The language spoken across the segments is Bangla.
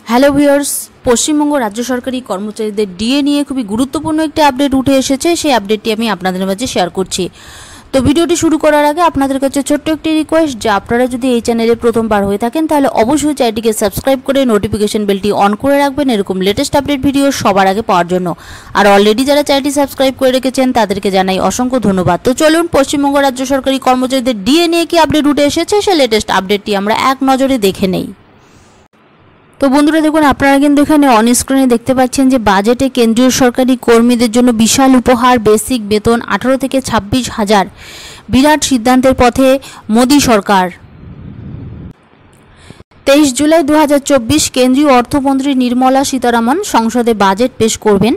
হ্যালো ভিউয়ার্স, পশ্চিমবঙ্গ রাজ্য সরকারি কর্মচারীদের ডিএ নিয়ে খুবই গুরুত্বপূর্ণ একটি আপডেট উঠে এসেছে। সেই আপডেটটি আমি আপনাদের মাঝে শেয়ার করছি। তো ভিডিওটি শুরু করার আগে আপনাদের কাছে ছোট্ট একটি রিকোয়েস্ট, যে আপনারা যদি এই চ্যানেলে প্রথমবার হয়ে থাকেন তাহলে অবশ্যই চ্যানেলটিকে সাবস্ক্রাইব করে নোটিফিকেশন বেলটি অন করে রাখবেন এরকম লেটেস্ট আপডেট ভিডিও সবার আগে পাওয়ার জন্য। আর অলরেডি যারা চ্যানেলটি সাবস্ক্রাইব করে রেখেছেন তাদেরকে জানাই অসংখ্য ধন্যবাদ। তো চলুন পশ্চিমবঙ্গ রাজ্য সরকারি কর্মচারীদের ডিএ নিয়ে কি আপডেট উঠে এসেছে সেই লেটেস্ট আপডেটটি আমরা এক নজরে দেখে নেই। তো বন্ধুরা দেখুন, আপনারা কিন্তু এখানে অন স্ক্রিনে দেখতে পাচ্ছেন যে বাজেটে কেন্দ্রীয় সরকারি কর্মীদের জন্য বিশাল উপহার, বেসিক বেতন 18 থেকে 26,000, বিরাট সিদ্ধান্তের পথে মোদী সরকার। 23 জুলাই 2024 কেন্দ্রীয় অর্থমন্ত্রী নির্মলা সীতারামন সংসদে বাজেট পেশ করবেন।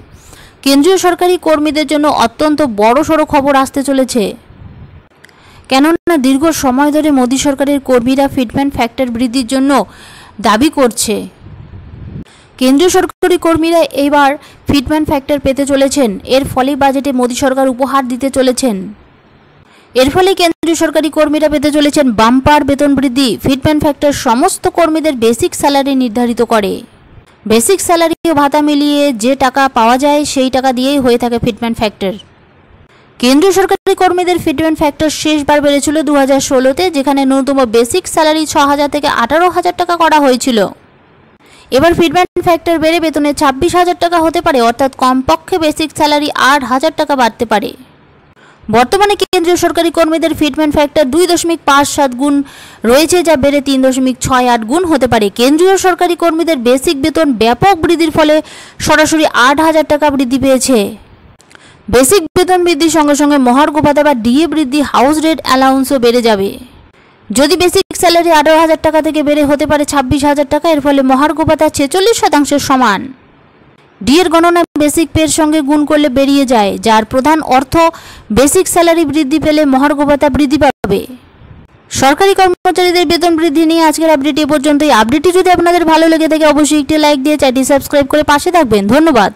কেন্দ্রীয় সরকারি কর্মীদের জন্য অত্যন্ত বড়সড় খবর আসতে চলেছে, কেননা দীর্ঘ সময় ধরে মোদী সরকারের কর্মীরা ফিটমেন্ট ফ্যাক্টর বৃদ্ধির জন্য দাবি করছে। কেন্দ্রীয় সরকারি কর্মীরা এবার ফিটমেন্ট ফ্যাক্টর পেতে চলেছেন। এর ফলে বাজেটে মোদী সরকার উপহার দিতে চলেছেন। এর ফলে কেন্দ্রীয় সরকারি কর্মীরা পেতে চলেছেন বাম্পার বেতন বৃদ্ধি। ফিটমেন্ট ফ্যাক্টর সমস্ত কর্মীদের বেসিক স্যালারি নির্ধারিত করে। বেসিক স্যালারি ও ভাতা মিলিয়ে যে টাকা পাওয়া যায় সেই টাকা দিয়েই হয়ে থাকে ফিটমেন্ট ফ্যাক্টর। কেন্দ্রীয় সরকারি কর্মীদের ফিটমেন্ট ফ্যাক্টর শেষবার বেড়েছিল 2016-তে, যেখানে ন্যূনতম বেসিক স্যালারি 6,000 থেকে 18,000 টাকা করা হয়েছিল। এবার ফিটমেন্ট ফ্যাক্টর বেড়ে বেতনে 26,000 টাকা হতে পারে, অর্থাৎ কমপক্ষে বেসিক স্যালারি 8,000 টাকা বাড়তে পারে। বর্তমানে কেন্দ্রীয় সরকারি কর্মীদের ফিটমেন্ট ফ্যাক্টর 2.57 গুণ রয়েছে, যা বেড়ে 3.68 গুণ হতে পারে। কেন্দ্রীয় সরকারি কর্মীদের বেসিক বেতন ব্যাপক বৃদ্ধির ফলে সরাসরি 8,000 টাকা বৃদ্ধি পেয়েছে। বেসিক বেতন বৃদ্ধির সঙ্গে সঙ্গে মহার্ঘ ভাতা বা ডিএ বৃদ্ধি, হাউস রেন্ট অ্যালাউন্সও বেড়ে যাবে। যদি বেসিক স্যালারি 18,000 টাকা থেকে বেড়ে হতে পারে 26,000 টাকা, এর ফলে মহার্ঘ ভাতা 46% সমান। ডিএর গণনা বেসিক পের সঙ্গে গুণ করলে বেরিয়ে যায়, যার প্রধান অর্থ বেসিক স্যালারি বৃদ্ধি পেলে মহার্ঘ ভাতা বৃদ্ধি পাবে। সরকারি কর্মচারীদের বেতন বৃদ্ধি নিয়ে আজকের আপডেট এ পর্যন্তই। আপডেটটি যদি আপনাদের ভালো লেগে থাকে অবশ্যই একটি লাইক দিয়ে চ্যানেলটি সাবস্ক্রাইব করে পাশে থাকবেন। ধন্যবাদ।